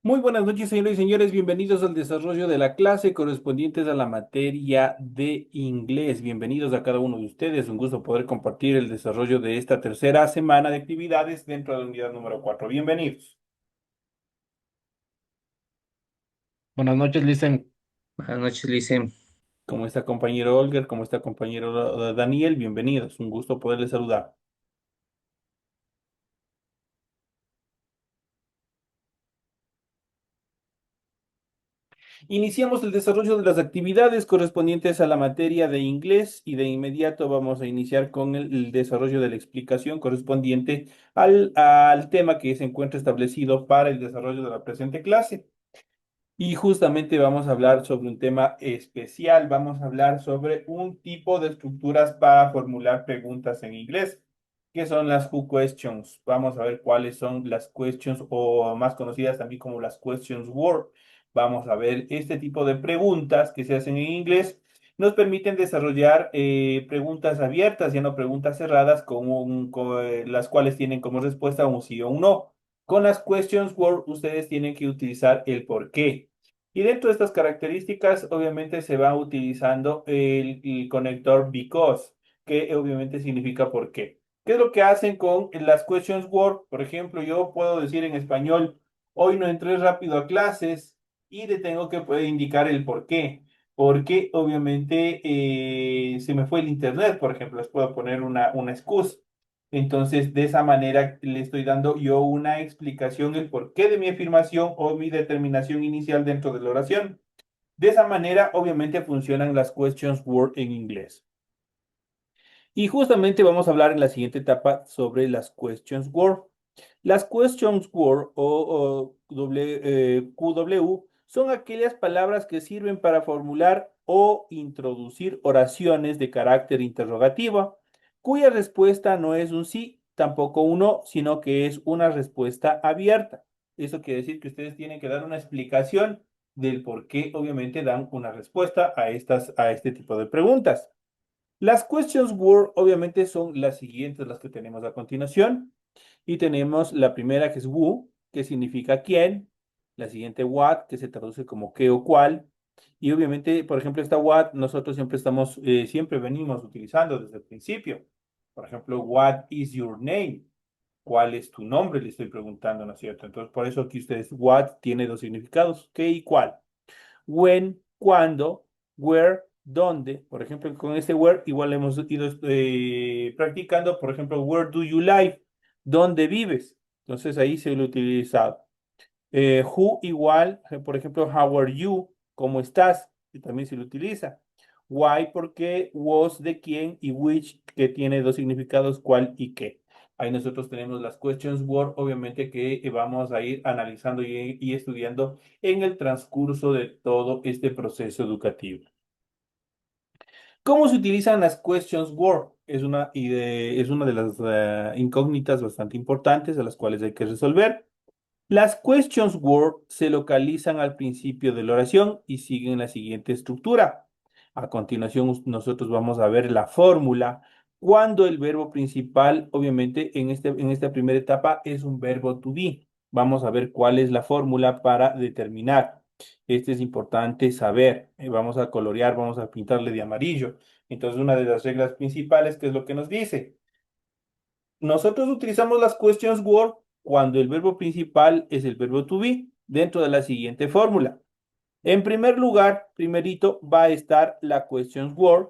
Muy buenas noches, señores y señores. Bienvenidos al desarrollo de la clase correspondientes a la materia de inglés. Bienvenidos a cada uno de ustedes. Un gusto poder compartir el desarrollo de esta tercera semana de actividades dentro de la unidad número 4. Bienvenidos. Buenas noches, Licen. Buenas noches, Lice. ¿Cómo está compañero Olger? ¿Cómo está compañero Daniel? Bienvenidos. Un gusto poderles saludar. Iniciamos el desarrollo de las actividades correspondientes a la materia de inglés y de inmediato vamos a iniciar con el desarrollo de la explicación correspondiente al tema que se encuentra establecido para el desarrollo de la presente clase. Y justamente vamos a hablar sobre un tema especial. Vamos a hablar sobre un tipo de estructuras para formular preguntas en inglés, que son las Who questions. Vamos a ver cuáles son las questions o más conocidas también como las questions word. Vamos a ver este tipo de preguntas que se hacen en inglés. Nos permiten desarrollar preguntas abiertas, ya no preguntas cerradas, las cuales tienen como respuesta un sí o un no. Con las questions word, ustedes tienen que utilizar el por qué. Y dentro de estas características, obviamente se va utilizando el conector because, que obviamente significa por qué. ¿Qué es lo que hacen con las questions word? Por ejemplo, yo puedo decir en español, hoy no entré rápido a clases y le tengo que poder indicar el por qué. Porque obviamente se me fue el internet, por ejemplo, les puedo poner una excusa. Entonces, de esa manera le estoy dando yo una explicación del porqué de mi afirmación o mi determinación inicial dentro de la oración. De esa manera, obviamente, funcionan las questions word en inglés. Y justamente vamos a hablar en la siguiente etapa sobre las questions word. Las questions word QW son aquellas palabras que sirven para formular o introducir oraciones de carácter interrogativo, cuya respuesta no es un sí, tampoco un no, sino que es una respuesta abierta. Eso quiere decir que ustedes tienen que dar una explicación del por qué obviamente dan una respuesta a este tipo de preguntas. Las questions word obviamente son las siguientes, las que tenemos a continuación. Y tenemos la primera que es who, que significa quién. La siguiente what, que se traduce como qué o cuál. Y obviamente, por ejemplo, esta what nosotros siempre venimos utilizando desde el principio. Por ejemplo, what is your name? ¿Cuál es tu nombre? Le estoy preguntando, ¿no es cierto? Entonces, por eso aquí ustedes, what tiene dos significados, qué y cuál. When, cuándo, where, dónde. Por ejemplo, con este where igual hemos ido practicando, por ejemplo, where do you live? ¿Dónde vives? Entonces ahí se lo he utilizado. Who igual, por ejemplo, how are you? ¿Cómo estás? Y también se lo utiliza. Why, porque was de quién y which, que tiene dos significados, cuál y qué. Ahí nosotros tenemos las questions word, obviamente que vamos a ir analizando y estudiando en el transcurso de todo este proceso educativo. ¿Cómo se utilizan las questions word? Es una de las incógnitas bastante importantes a las cuales hay que resolver. Las questions word se localizan al principio de la oración y siguen la siguiente estructura. A continuación, nosotros vamos a ver la fórmula cuando el verbo principal, obviamente, en esta primera etapa es un verbo to be. Vamos a ver cuál es la fórmula para determinar. Este es importante saber. Vamos a colorear, vamos a pintarle de amarillo. Entonces, una de las reglas principales, ¿qué es lo que nos dice? Nosotros utilizamos las questions word cuando el verbo principal es el verbo to be dentro de la siguiente fórmula. En primer lugar, primerito va a estar la questions word.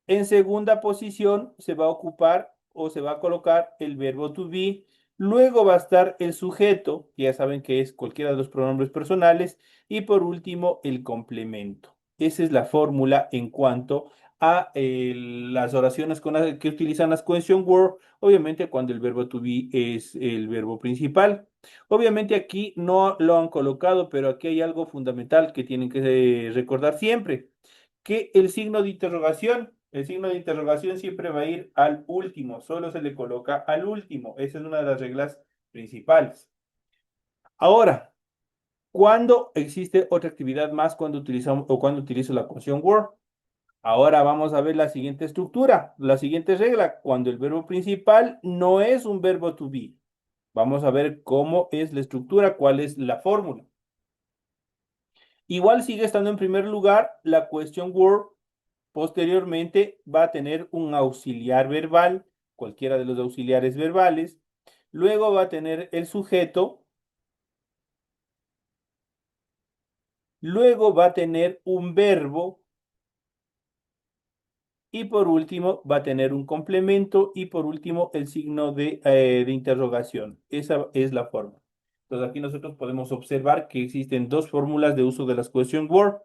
En segunda posición se va a ocupar o se va a colocar el verbo to be. Luego va a estar el sujeto, que ya saben que es cualquiera de los pronombres personales. Y por último, el complemento. Esa es la fórmula en cuanto a las oraciones que utilizan las question word, obviamente cuando el verbo to be es el verbo principal. Obviamente aquí no lo han colocado, pero aquí hay algo fundamental que tienen que recordar siempre, que el signo de interrogación siempre va a ir al último, solo se le coloca al último. Esa es una de las reglas principales. Ahora, ¿cuándo existe otra actividad más cuando utilizamos o cuando utilizo la función word? Ahora vamos a ver la siguiente estructura, la siguiente regla, cuando el verbo principal no es un verbo to be. Vamos a ver cómo es la estructura, cuál es la fórmula. Igual sigue estando en primer lugar la question word. Posteriormente va a tener un auxiliar verbal, cualquiera de los auxiliares verbales. Luego va a tener el sujeto. Luego va a tener un verbo. Y por último va a tener un complemento y por último el signo de interrogación. Esa es la forma. Entonces aquí nosotros podemos observar que existen dos fórmulas de uso de las question word.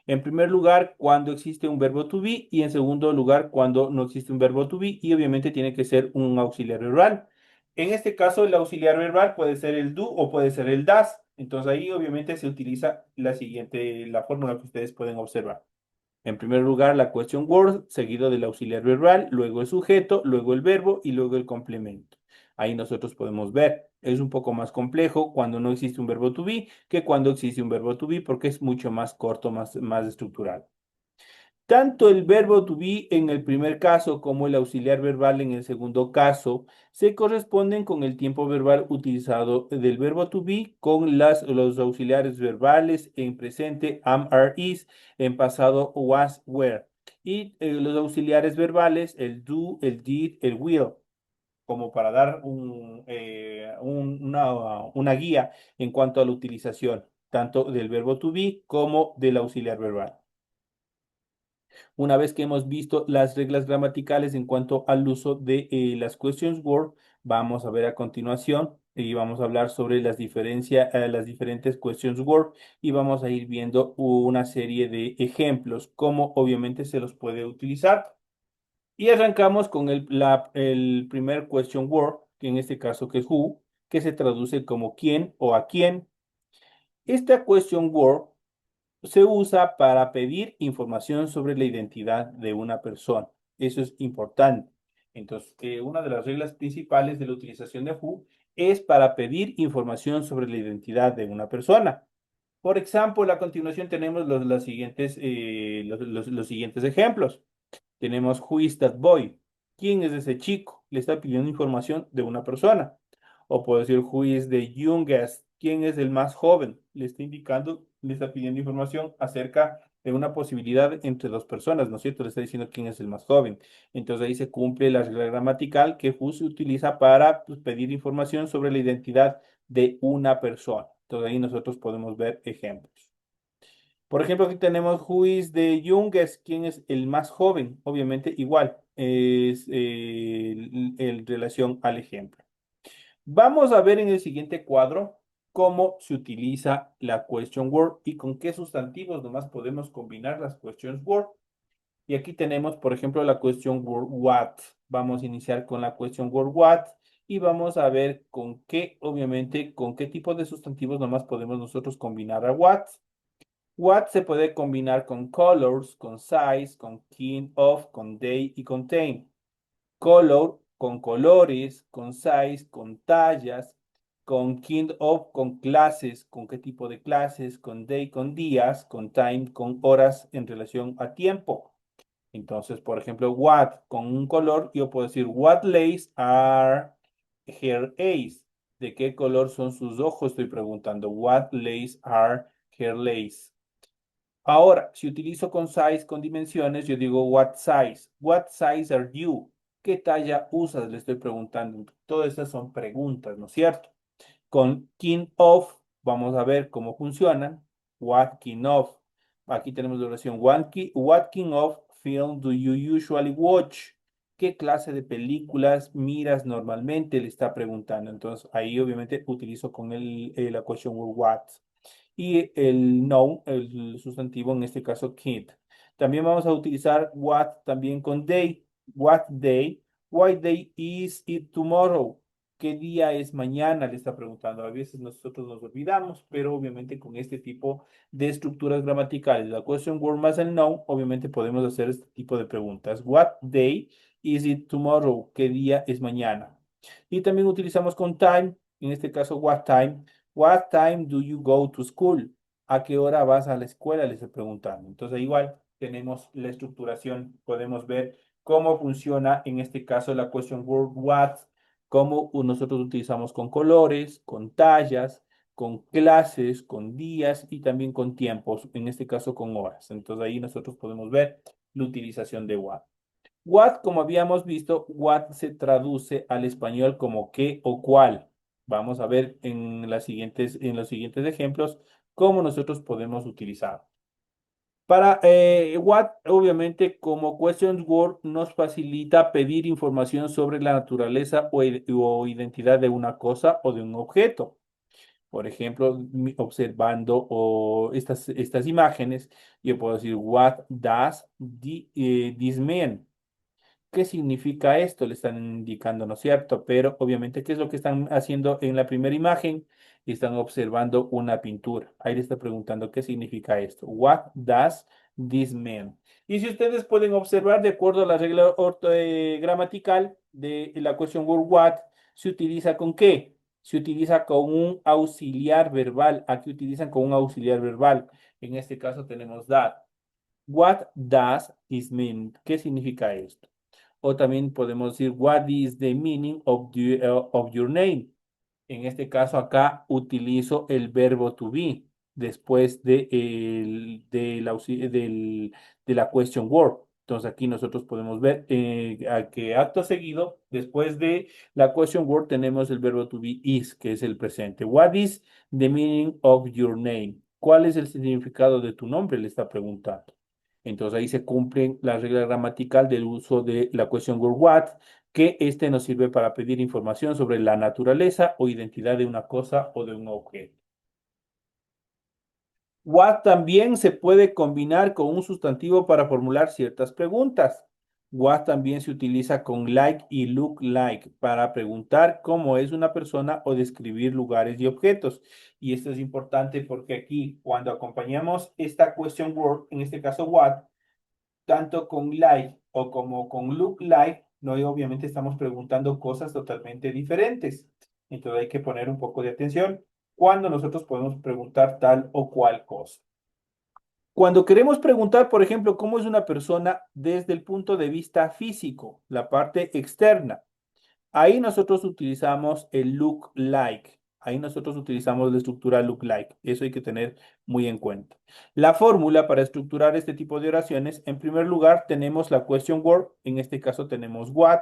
En primer lugar, cuando existe un verbo to be y en segundo lugar, cuando no existe un verbo to be y obviamente tiene que ser un auxiliar verbal. En este caso, el auxiliar verbal puede ser el do o puede ser el das. Entonces ahí obviamente se utiliza la fórmula que ustedes pueden observar. En primer lugar, la question word, seguido del auxiliar verbal, luego el sujeto, luego el verbo y luego el complemento. Ahí nosotros podemos ver, es un poco más complejo cuando no existe un verbo to be que cuando existe un verbo to be porque es mucho más corto, más estructural. Tanto el verbo to be en el primer caso como el auxiliar verbal en el segundo caso se corresponden con el tiempo verbal utilizado del verbo to be con los auxiliares verbales en presente am, are, is, en pasado was, were. Y los auxiliares verbales, el do, el did, el will, como para dar una guía en cuanto a la utilización tanto del verbo to be como del auxiliar verbal. Una vez que hemos visto las reglas gramaticales en cuanto al uso de las questions word, vamos a ver a continuación y vamos a hablar sobre las diferentes questions word y vamos a ir viendo una serie de ejemplos, cómo obviamente se los puede utilizar. Y arrancamos con el primer question word, que en este caso que es who, que se traduce como quién o a quién. Esta question word se usa para pedir información sobre la identidad de una persona. Eso es importante. Entonces, una de las reglas principales de la utilización de who es para pedir información sobre la identidad de una persona. Por ejemplo, a continuación tenemos los siguientes ejemplos. Tenemos Who is that boy? ¿Quién es ese chico? Le está pidiendo información de una persona. O puedo decir Who is the youngest? ¿Quién es el más joven? Le está indicando, le está pidiendo información acerca de una posibilidad entre dos personas, ¿no es cierto? Le está diciendo quién es el más joven. Entonces ahí se cumple la regla gramatical que who se utiliza para pues, pedir información sobre la identidad de una persona. Entonces ahí nosotros podemos ver ejemplos. Por ejemplo, aquí tenemos Who is the youngest? ¿Quién es el más joven? Obviamente igual, es en relación al ejemplo. Vamos a ver en el siguiente cuadro cómo se utiliza la question word y con qué sustantivos nomás podemos combinar las questions word. Y aquí tenemos, por ejemplo, la question word what. Vamos a iniciar con la question word what y vamos a ver con qué, obviamente, con qué tipo de sustantivos nomás podemos nosotros combinar a what. What se puede combinar con colors, con size, con kind of, con day y contain. Color con colores, con size, con tallas, con kind of, con clases, con qué tipo de clases, con day, con días, con time, con horas en relación a tiempo. Entonces, por ejemplo, what con un color, yo puedo decir what lace are her eyes. ¿De qué color son sus ojos? Estoy preguntando. What lace are her lace? Ahora, si utilizo con size, con dimensiones, yo digo what size. What size are you? ¿Qué talla usas? Le estoy preguntando. Todas estas son preguntas, ¿no es cierto? Con king of, vamos a ver cómo funcionan. What king of. Aquí tenemos la oración. What king of film do you usually watch? ¿Qué clase de películas miras normalmente? Le está preguntando. Entonces, ahí obviamente utilizo con la question word what y el noun, el sustantivo, en este caso kid. También vamos a utilizar what también con day. What day? What day is it tomorrow? ¿Qué día es mañana? Le está preguntando. A veces nosotros nos olvidamos, pero obviamente con este tipo de estructuras gramaticales, la question word más el noun, obviamente podemos hacer este tipo de preguntas. What day is it tomorrow? ¿Qué día es mañana? Y también utilizamos con time, en este caso what time. What time do you go to school? ¿A qué hora vas a la escuela? Les estoy preguntando. Entonces, igual tenemos la estructuración. Podemos ver cómo funciona en este caso la question word what, cómo nosotros utilizamos con colores, con tallas, con clases, con días y también con tiempos, en este caso con horas. Entonces ahí nosotros podemos ver la utilización de what. What, como habíamos visto, what se traduce al español como qué o cuál. Vamos a ver en los siguientes ejemplos cómo nosotros podemos utilizar. Para what, obviamente, como questions word nos facilita pedir información sobre la naturaleza o identidad de una cosa o de un objeto. Por ejemplo, observando estas imágenes, yo puedo decir, what does this mean? ¿Qué significa esto? Le están indicando, ¿no es cierto? Pero obviamente, ¿qué es lo que están haciendo en la primera imagen? Están observando una pintura. Ahí le está preguntando, ¿qué significa esto? What does this mean? Y si ustedes pueden observar, de acuerdo a la regla gramatical de la question word what, ¿se utiliza con qué? Se utiliza con un auxiliar verbal. Aquí utilizan con un auxiliar verbal. En este caso tenemos that. What does this mean? ¿Qué significa esto? O también podemos decir, what is the meaning of your name? En este caso acá utilizo el verbo to be después de la question word. Entonces aquí nosotros podemos ver a que acto seguido, después de la question word, tenemos el verbo to be is, que es el presente. What is the meaning of your name? ¿Cuál es el significado de tu nombre? Le está preguntando. Entonces ahí se cumplen la regla gramatical del uso de la question word what, que este nos sirve para pedir información sobre la naturaleza o identidad de una cosa o de un objeto. What también se puede combinar con un sustantivo para formular ciertas preguntas. What también se utiliza con like y look like para preguntar cómo es una persona o describir lugares y objetos. Y esto es importante porque aquí, cuando acompañamos esta question word, en este caso what, tanto con like o como con look like, no, y obviamente estamos preguntando cosas totalmente diferentes. Entonces hay que poner un poco de atención cuando nosotros podemos preguntar tal o cual cosa. Cuando queremos preguntar, por ejemplo, cómo es una persona desde el punto de vista físico, la parte externa, ahí nosotros utilizamos el look like. Ahí nosotros utilizamos la estructura look like. Eso hay que tener muy en cuenta. La fórmula para estructurar este tipo de oraciones, en primer lugar, tenemos la question word. En este caso tenemos what.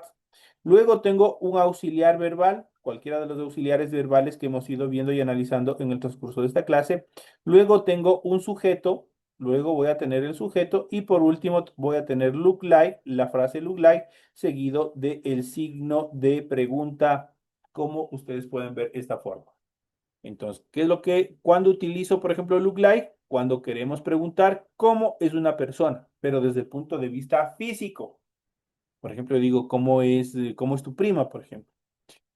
Luego tengo un auxiliar verbal, cualquiera de los auxiliares verbales que hemos ido viendo y analizando en el transcurso de esta clase. Luego tengo un sujeto. Luego voy a tener el sujeto y por último voy a tener look like, la frase look like, seguido del signo de pregunta, como ustedes pueden ver esta forma. Entonces, ¿qué es lo que, cuando utilizo, por ejemplo, look like? Cuando queremos preguntar cómo es una persona, pero desde el punto de vista físico. Por ejemplo, digo, cómo es tu prima, por ejemplo?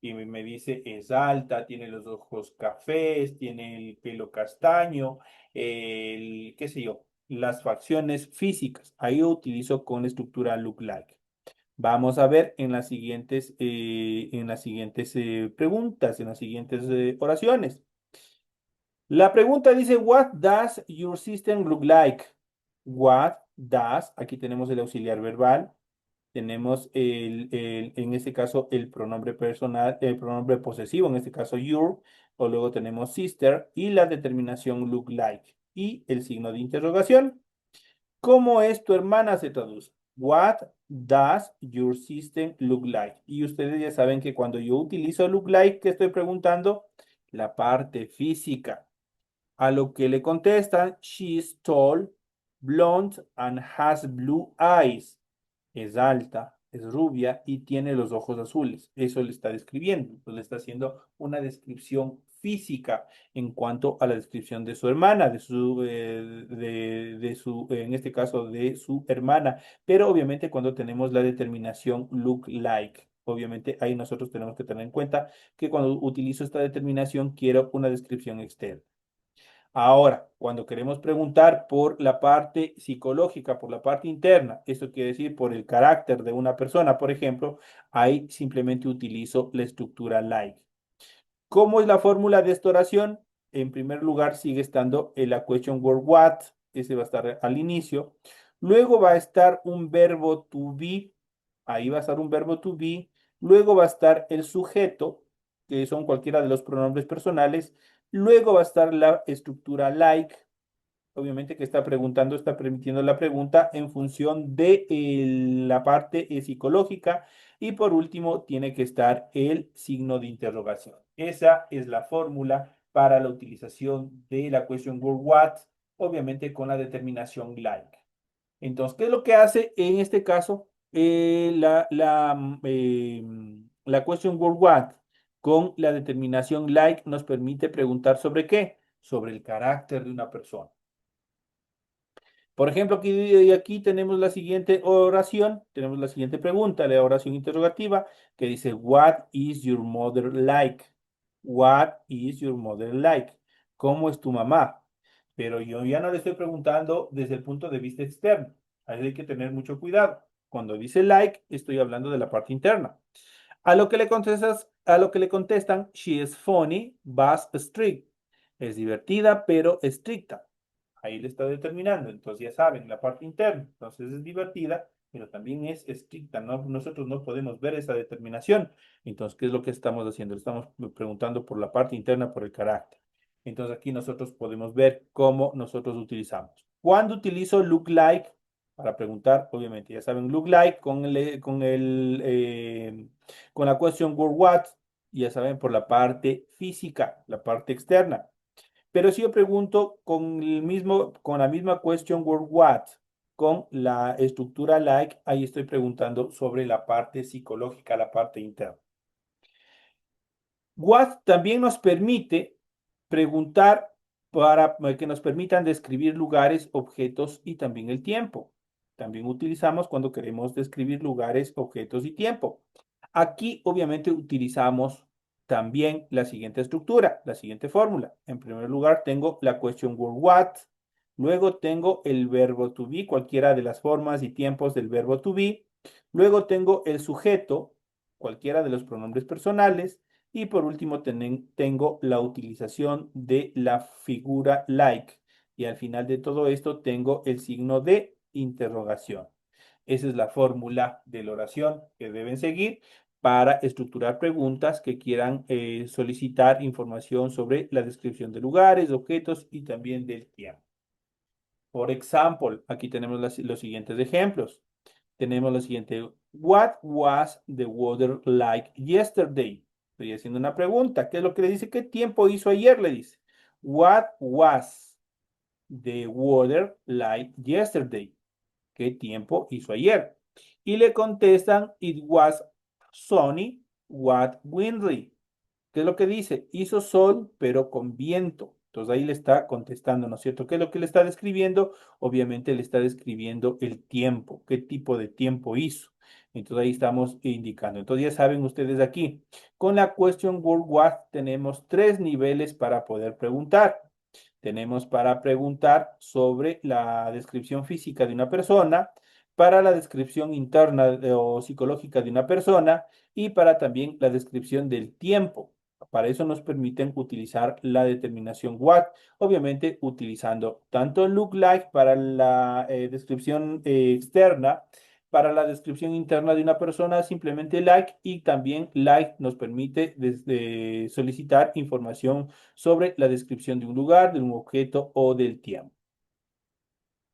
Y me dice, es alta, tiene los ojos cafés, tiene el pelo castaño, qué sé yo, las facciones físicas. Ahí yo utilizo con la estructura look like. Vamos a ver en las siguientes preguntas, en las siguientes oraciones. La pregunta dice, What does your system look like? What does, aquí tenemos el auxiliar verbal, tenemos en este caso el pronombre personal, el pronombre posesivo, en este caso your, o luego tenemos sister y la determinación look like y el signo de interrogación. ¿Cómo es tu hermana? Se traduce. What does your system look like? Y ustedes ya saben que cuando yo utilizo look like, ¿qué estoy preguntando? La parte física. A lo que le contestan, she's tall, blonde, and has blue eyes. Es alta, es rubia y tiene los ojos azules. Eso le está describiendo. Entonces le está haciendo una descripción física en cuanto a la descripción de su hermana, en este caso, de su hermana. Pero obviamente cuando tenemos la determinación look like, obviamente ahí nosotros tenemos que tener en cuenta que cuando utilizo esta determinación quiero una descripción externa. Ahora, cuando queremos preguntar por la parte psicológica, por la parte interna, esto quiere decir por el carácter de una persona, por ejemplo, ahí simplemente utilizo la estructura like. ¿Cómo es la fórmula de esta oración? En primer lugar, sigue estando la question word what, ese va a estar al inicio. Luego va a estar un verbo to be, ahí va a estar un verbo to be. Luego va a estar el sujeto, que son cualquiera de los pronombres personales. Luego va a estar la estructura like. Obviamente que está preguntando, está permitiendo la pregunta en función de la parte psicológica. Y por último, tiene que estar el signo de interrogación. Esa es la fórmula para la utilización de la question word what, obviamente con la determinación like. Entonces, ¿qué es lo que hace en este caso la question word what con la determinación like nos permite preguntar sobre qué? Sobre el carácter de una persona. Por ejemplo, aquí tenemos la siguiente oración, tenemos la siguiente pregunta, la oración interrogativa, que dice, What is your mother like? What is your mother like? ¿Cómo es tu mamá? Pero yo ya no le estoy preguntando desde el punto de vista externo. Ahí hay que tener mucho cuidado. Cuando dice like, estoy hablando de la parte interna. A lo que le contestan, she is funny, but strict. Es divertida, pero estricta. Ahí le está determinando. Entonces ya saben, la parte interna. Entonces es divertida, pero también es estricta. ¿No? Nosotros no podemos ver esa determinación. Entonces, ¿qué es lo que estamos haciendo? Estamos preguntando por la parte interna, por el carácter. Entonces aquí nosotros podemos ver cómo nosotros utilizamos. ¿Cuándo utilizo look like? Para preguntar, obviamente, ya saben, look like con la question word what, ya saben, por la parte física, la parte externa. Pero si yo pregunto con la misma question word what, con la estructura like, ahí estoy preguntando sobre la parte psicológica, la parte interna. What también nos permite preguntar para que nos permitan describir lugares, objetos y también el tiempo. También utilizamos cuando queremos describir lugares, objetos y tiempo. Aquí obviamente utilizamos también la siguiente estructura, la siguiente fórmula. En primer lugar tengo la question word what, luego tengo el verbo to be, cualquiera de las formas y tiempos del verbo to be, luego tengo el sujeto, cualquiera de los pronombres personales, y por último tengo la utilización de la figura like. Y al final de todo esto tengo el signo de interrogación. Esa es la fórmula de la oración que deben seguir para estructurar preguntas que quieran solicitar información sobre la descripción de lugares, objetos y también del tiempo. Por ejemplo, aquí tenemos los siguientes ejemplos. Tenemos lo siguiente. What was the weather like yesterday? Estoy haciendo una pregunta. ¿Qué es lo que le dice? ¿Qué tiempo hizo ayer? Le dice. What was the weather like yesterday? ¿Qué tiempo hizo ayer? Y le contestan, it was sunny, what windy. ¿Qué es lo que dice? Hizo sol, pero con viento. Entonces ahí le está contestando, ¿no es cierto? ¿Qué es lo que le está describiendo? Obviamente le está describiendo el tiempo, qué tipo de tiempo hizo. Entonces ahí estamos indicando. Entonces ya saben ustedes aquí, con la question word what tenemos tres niveles para poder preguntar. Tenemos para preguntar sobre la descripción física de una persona, para la descripción interna o psicológica de una persona y para también la descripción del tiempo. Para eso nos permiten utilizar la determinación what, obviamente utilizando tanto look like para la descripción externa, para la descripción interna de una persona, simplemente like, y también like nos permite solicitar información sobre la descripción de un lugar, de un objeto o del tiempo.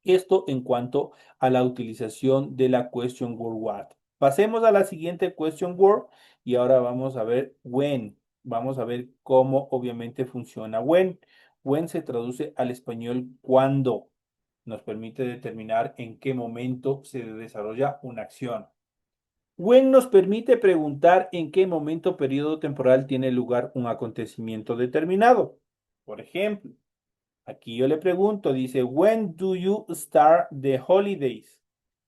Esto en cuanto a la utilización de la question word what. Pasemos a la siguiente question word y ahora vamos a ver when. Vamos a ver cómo obviamente funciona when. When se traduce al español cuando. Nos permite determinar en qué momento se desarrolla una acción. When nos permite preguntar en qué momento o periodo temporal tiene lugar un acontecimiento determinado. Por ejemplo, aquí yo le pregunto, dice, when do you start the holidays?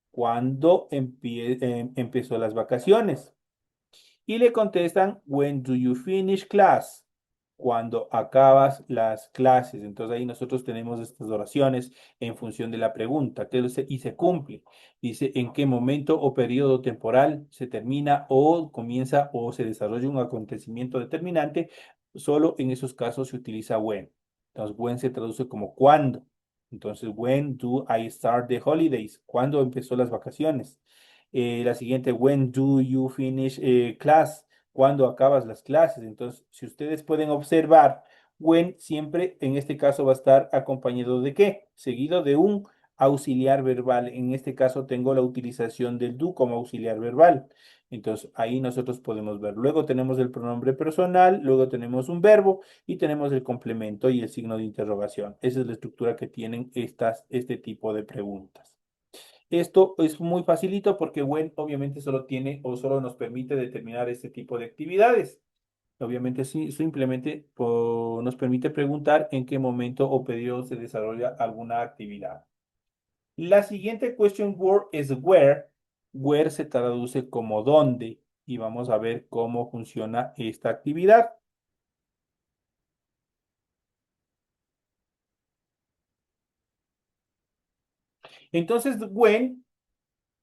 ¿Cuándo empezó las vacaciones? Y le contestan, when do you finish class? Cuando acabas las clases. Entonces ahí nosotros tenemos estas oraciones en función de la pregunta y se cumple. Dice en qué momento o periodo temporal se termina o comienza o se desarrolla un acontecimiento determinante. Solo en esos casos se utiliza when. Entonces when se traduce como cuándo. Entonces, when do I start the holidays? ¿Cuándo empezó las vacaciones? La siguiente, when do you finish class? ¿Cuándo acabas las clases? Entonces, si ustedes pueden observar, When siempre en este caso va a estar acompañado de ¿qué? Seguido de un auxiliar verbal. En este caso tengo la utilización del do como auxiliar verbal. Entonces ahí nosotros podemos ver. Luego tenemos el pronombre personal, luego tenemos un verbo y tenemos el complemento y el signo de interrogación. Esa es la estructura que tienen este tipo de preguntas. Esto es muy facilito porque when obviamente solo tiene o solo nos permite determinar este tipo de actividades. Obviamente sí, simplemente nos permite preguntar en qué momento o periodo se desarrolla alguna actividad. La siguiente question word es where. Where se traduce como dónde y vamos a ver cómo funciona esta actividad. Entonces, when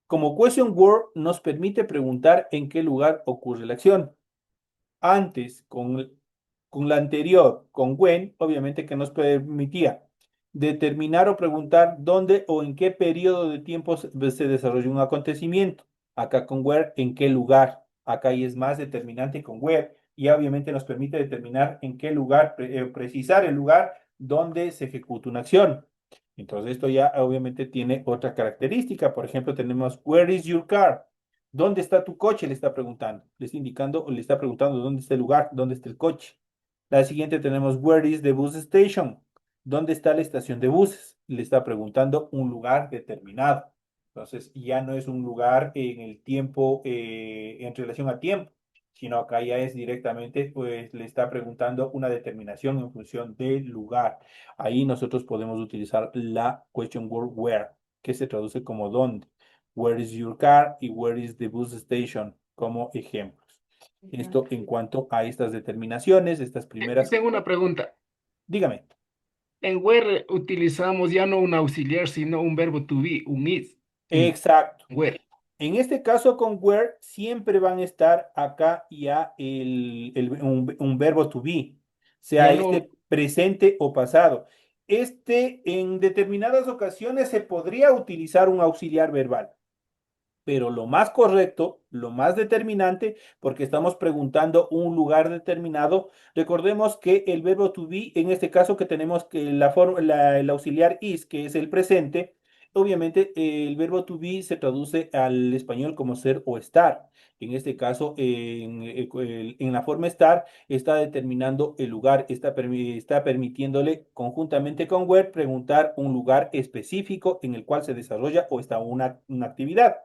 como question word nos permite preguntar en qué lugar ocurre la acción. Antes, con la anterior, con when, obviamente que nos permitía determinar o preguntar dónde o en qué periodo de tiempo se desarrolló un acontecimiento. Acá con where, en qué lugar. Acá y es más determinante con where y obviamente nos permite determinar en qué lugar, precisar el lugar donde se ejecuta una acción. Entonces esto ya obviamente tiene otra característica. Por ejemplo, tenemos where is your car? ¿Dónde está tu coche? Le está preguntando. Le está indicando o le está preguntando dónde está el lugar, dónde está el coche. La siguiente tenemos where is the bus station? ¿Dónde está la estación de buses? Le está preguntando un lugar determinado. Entonces, ya no es un lugar en el tiempo, en relación al tiempo, sino acá ya es directamente, pues le está preguntando una determinación en función del lugar. Ahí nosotros podemos utilizar la question word where, que se traduce como dónde. Where is your car y where is the bus station como ejemplos. Esto en cuanto a estas determinaciones, estas Y primeras. tengo una pregunta. Dígame. En where utilizamos ya no un auxiliar, sino un verbo to be, un is. En Exacto. where. En este caso con where siempre van a estar acá ya un verbo to be, sea Ya no, este presente o pasado. Este en determinadas ocasiones se podría utilizar un auxiliar verbal. Pero lo más correcto, lo más determinante, porque estamos preguntando un lugar determinado, recordemos que el verbo to be, en este caso que tenemos que el auxiliar is, que es el presente, obviamente el verbo to be se traduce al español como ser o estar. En este caso, en la forma estar, está determinando el lugar, está permitiéndole conjuntamente con where preguntar un lugar específico en el cual se desarrolla o está una actividad.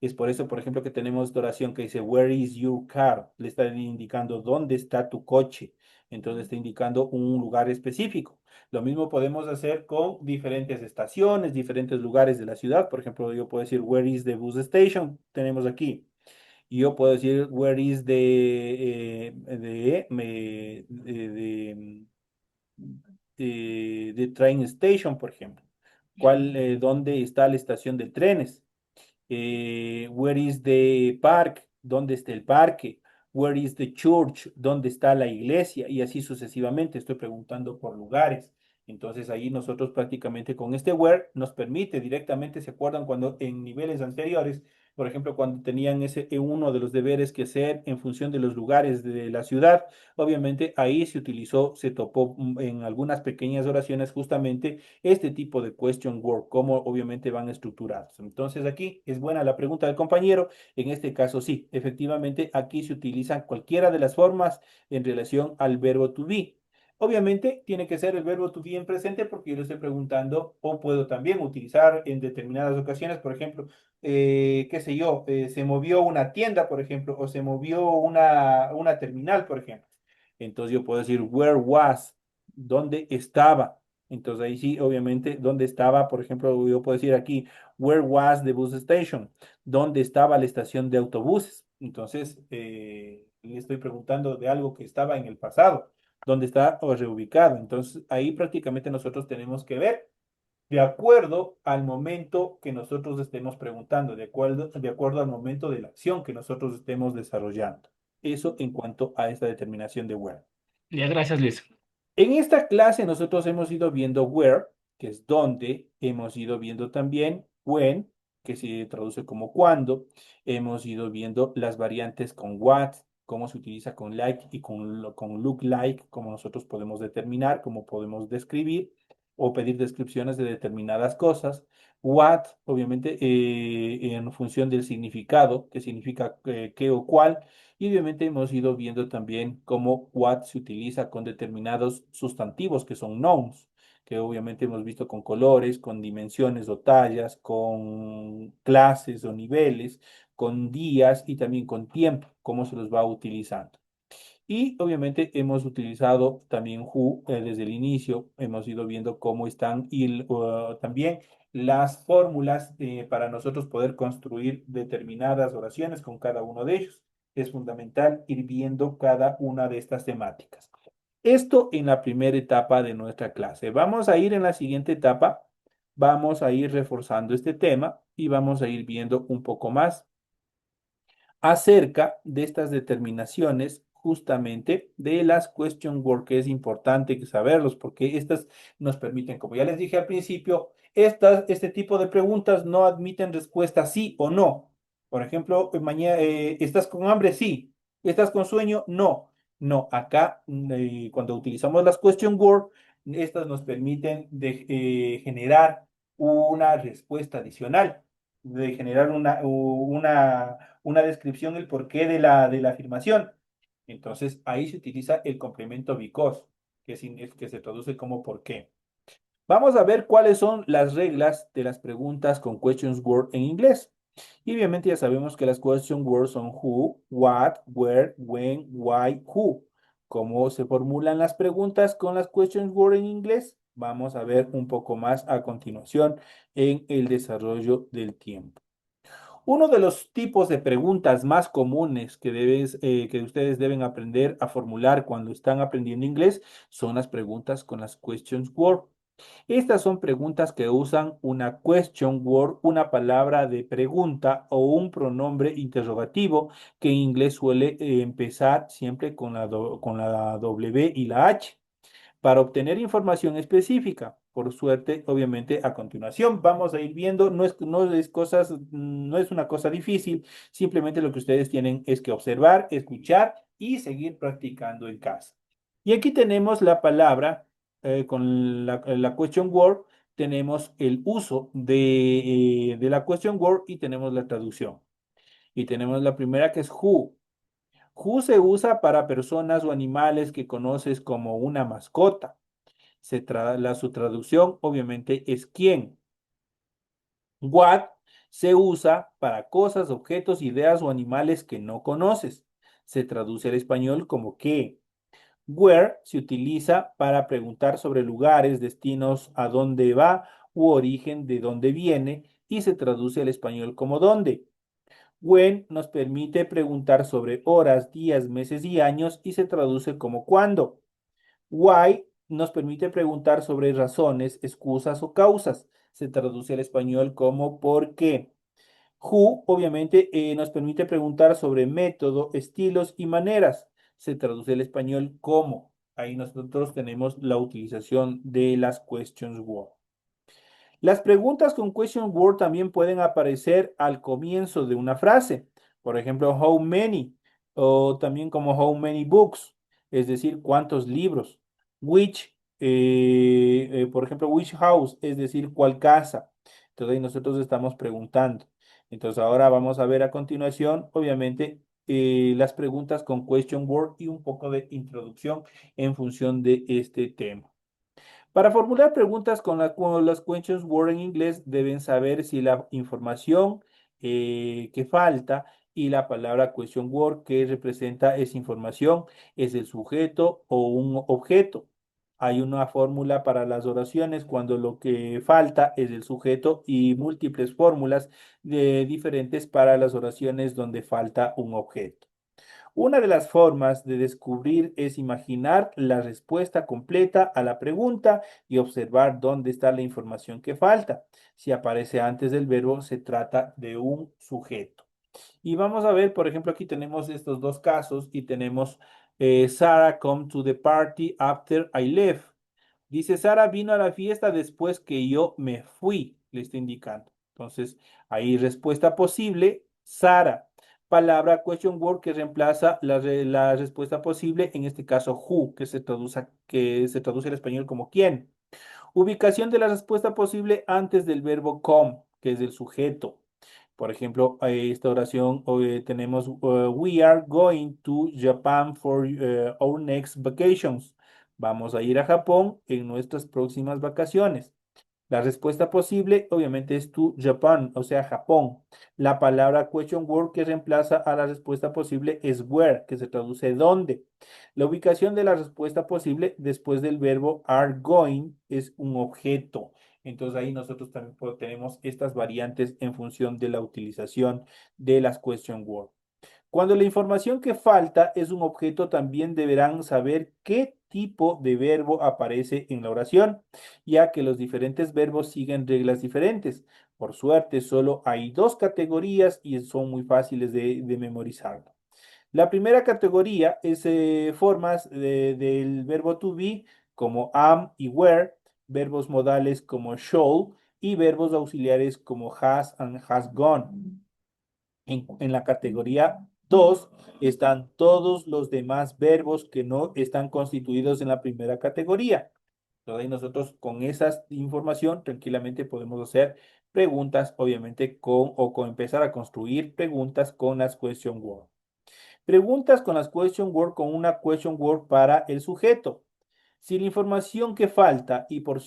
Es por eso, por ejemplo, que tenemos esta oración que dice, Where is your car? Le está indicando dónde está tu coche. Entonces está indicando un lugar específico. Lo mismo podemos hacer con diferentes estaciones, diferentes lugares de la ciudad. Por ejemplo, yo puedo decir, Where is the bus station? Tenemos aquí. Y yo puedo decir, Where is the train station, por ejemplo? ¿Dónde está la estación de trenes? Where is the park? ¿Dónde está el parque? Where is the church? ¿Dónde está la iglesia? Y así sucesivamente. Estoy preguntando por lugares. Entonces ahí nosotros prácticamente con este where nos permite directamente, ¿se acuerdan cuando en niveles anteriores, por ejemplo, cuando tenían ese uno de los deberes que hacer en función de los lugares de la ciudad? Obviamente ahí se utilizó, se topó en algunas pequeñas oraciones justamente este tipo de question word, cómo obviamente van estructurados. Entonces aquí es buena la pregunta del compañero. En este caso sí, efectivamente aquí se utilizan cualquiera de las formas en relación al verbo to be. Obviamente tiene que ser el verbo to be en presente porque yo le estoy preguntando o puedo también utilizar en determinadas ocasiones, por ejemplo, qué sé yo, se movió una tienda, por ejemplo, o se movió una terminal, por ejemplo. Entonces yo puedo decir, where was, ¿dónde estaba? Entonces ahí sí, obviamente, ¿dónde estaba? Por ejemplo, yo puedo decir aquí, where was the bus station? ¿Dónde estaba la estación de autobuses? Entonces, le estoy preguntando de algo que estaba en el pasado, ¿dónde está o reubicado? Entonces, ahí prácticamente nosotros tenemos que ver de acuerdo al momento que nosotros estemos preguntando, de acuerdo al momento de la acción que nosotros estemos desarrollando. Eso en cuanto a esta determinación de where. ya gracias, Luis. En esta clase nosotros hemos ido viendo where, que es dónde, hemos ido viendo también when, que se traduce como cuándo, hemos ido viendo las variantes con what, cómo se utiliza con like y con look like, cómo nosotros podemos determinar, cómo podemos describir o pedir descripciones de determinadas cosas. What, obviamente, en función del significado, qué significa qué o cuál. Y obviamente hemos ido viendo también cómo what se utiliza con determinados sustantivos que son nouns, que obviamente hemos visto con colores, con dimensiones o tallas, con clases o niveles, con días y también con tiempo, cómo se los va utilizando. Y obviamente hemos utilizado también who desde el inicio, hemos ido viendo cómo están y también las fórmulas para nosotros poder construir determinadas oraciones con cada uno de ellos. Es fundamental ir viendo cada una de estas temáticas. Esto en la primera etapa de nuestra clase. Vamos a ir en la siguiente etapa, vamos a ir reforzando este tema y vamos a ir viendo un poco más acerca de estas determinaciones justamente de las question word, que es importante que saberlos porque estas nos permiten, como ya les dije al principio, este tipo de preguntas no admiten respuesta sí o no. Por ejemplo, mañana, ¿estás con hambre? Sí. ¿Estás con sueño? No. No, acá cuando utilizamos las question word, estas nos permiten generar una respuesta adicional, de generar una descripción del porqué de la afirmación. Entonces, ahí se utiliza el complemento because, que se traduce como por qué. Vamos a ver cuáles son las reglas de las preguntas con questions word en inglés. Y obviamente ya sabemos que las question words son who, what, where, when, why, who. ¿Cómo se formulan las preguntas con las questions word en inglés? Vamos a ver un poco más a continuación en el desarrollo del tiempo. Uno de los tipos de preguntas más comunes que ustedes deben aprender a formular cuando están aprendiendo inglés son las preguntas con las questions word. Estas son preguntas que usan una question word, una palabra de pregunta o un pronombre interrogativo que en inglés suele empezar siempre con la W y la H para obtener información específica. Por suerte, obviamente, a continuación vamos a ir viendo, no es una cosa difícil, simplemente lo que ustedes tienen es que observar, escuchar y seguir practicando en casa. Y aquí tenemos la palabra con la question word, tenemos el uso de la question word y tenemos la traducción. Y tenemos la primera que es who. Who se usa para personas o animales que conoces como una mascota. Su traducción obviamente es quién. What se usa para cosas, objetos, ideas o animales que no conoces. Se traduce al español como qué. Where se utiliza para preguntar sobre lugares, destinos, a dónde va u origen de dónde viene y se traduce al español como dónde. When nos permite preguntar sobre horas, días, meses y años y se traduce como cuándo. Why nos permite preguntar sobre razones, excusas o causas. Se traduce al español como por qué. Who, obviamente, nos permite preguntar sobre método, estilos y maneras. Se traduce al español como. Ahí nosotros tenemos la utilización de las questions word. Las preguntas con question word también pueden aparecer al comienzo de una frase. Por ejemplo, how many, o también como how many books, es decir, cuántos libros. Which, por ejemplo, which house, es decir, cuál casa. Entonces ahí nosotros estamos preguntando. Entonces ahora vamos a ver a continuación, obviamente, las preguntas con question word y un poco de introducción en función de este tema. Para formular preguntas con las questions word en inglés, deben saber si la información que falta y la palabra question word que representa esa información es el sujeto o un objeto. Hay una fórmula para las oraciones cuando lo que falta es el sujeto y múltiples fórmulas diferentes para las oraciones donde falta un objeto. Una de las formas de descubrir es imaginar la respuesta completa a la pregunta y observar dónde está la información que falta. Si aparece antes del verbo, se trata de un sujeto. Y vamos a ver, por ejemplo, aquí tenemos estos dos casos y tenemos Sarah come to the party after I left. Dice, Sara vino a la fiesta después que yo me fui, le está indicando. Entonces, ahí respuesta posible, Sara. palabra question word que reemplaza la respuesta posible, en este caso who, que se traduce al español como quién. Ubicación de la respuesta posible antes del verbo come, que es el sujeto. Por ejemplo, esta oración tenemos we are going to Japan for our next vacations. Vamos a ir a Japón en nuestras próximas vacaciones. La respuesta posible, obviamente, es to Japan, o sea, Japón. La palabra question word que reemplaza a la respuesta posible es where, que se traduce dónde. La ubicación de la respuesta posible después del verbo are going es un objeto. Entonces ahí nosotros también tenemos estas variantes en función de la utilización de las question word. Cuando la información que falta es un objeto, también deberán saber qué tipo de verbo aparece en la oración, ya que los diferentes verbos siguen reglas diferentes. Por suerte, solo hay dos categorías y son muy fáciles de memorizar. La primera categoría es formas del verbo to be, como am y were, verbos modales como shall y verbos auxiliares como has and has gone. En la categoría 2 están todos los demás verbos que no están constituidos en la primera categoría. Entonces ahí nosotros con esa información tranquilamente podemos hacer preguntas, obviamente con empezar a construir preguntas con las question word. Preguntas con las question word con una question word para el sujeto. Si la información que falta y por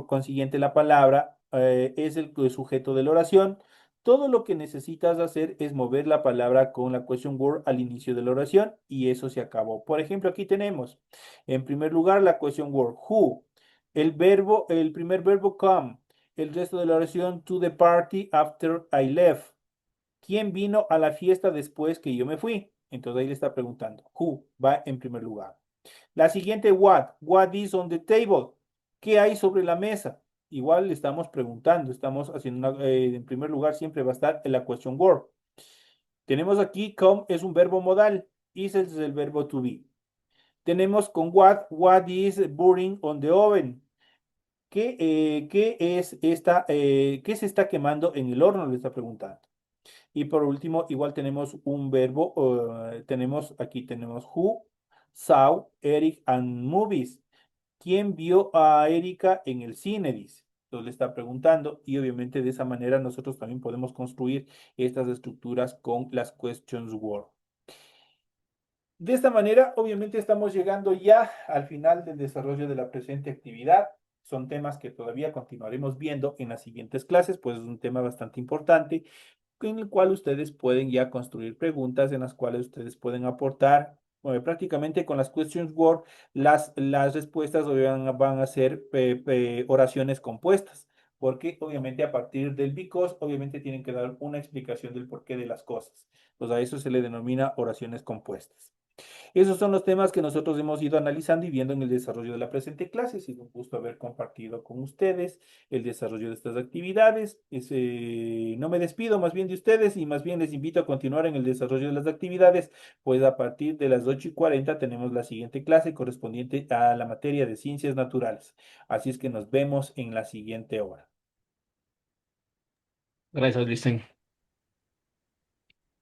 consiguiente la palabra es el sujeto de la oración, todo lo que necesitas hacer es mover la palabra con la question word al inicio de la oración y eso se acabó. Por ejemplo, aquí tenemos en primer lugar la question word who, el primer verbo come, el resto de la oración to the party after I left. ¿Quién vino a la fiesta después que yo me fui? Entonces ahí le está preguntando. Who va en primer lugar. La siguiente, what. What is on the table? ¿Qué hay sobre la mesa? Igual le estamos preguntando, estamos haciendo en primer lugar siempre va a estar en la question word. Tenemos aquí come es un verbo modal, is es el verbo to be. Tenemos con what is burning on the oven? ¿Qué se está quemando en el horno? Le está preguntando. Y por último, igual tenemos un verbo, tenemos who saw Eric and movies. ¿Quién vio a Erika en el cine? Dice. Entonces le está preguntando y obviamente de esa manera nosotros también podemos construir estas estructuras con las questions word. De esta manera, obviamente estamos llegando ya al final del desarrollo de la presente actividad. Son temas que todavía continuaremos viendo en las siguientes clases, pues es un tema bastante importante en el cual ustedes pueden ya construir preguntas en las cuales ustedes pueden aportar prácticamente con las questions word, las respuestas van a ser oraciones compuestas, porque obviamente a partir del because, obviamente tienen que dar una explicación del porqué de las cosas. Pues a eso se le denomina oraciones compuestas. Esos son los temas que nosotros hemos ido analizando y viendo en el desarrollo de la presente clase. Ha sido un gusto haber compartido con ustedes el desarrollo de estas actividades. No me despido más bien de ustedes y más bien les invito a continuar en el desarrollo de las actividades, pues a partir de las 8:40 tenemos la siguiente clase correspondiente a la materia de ciencias naturales. Así es que nos vemos en la siguiente hora. Gracias, Licen.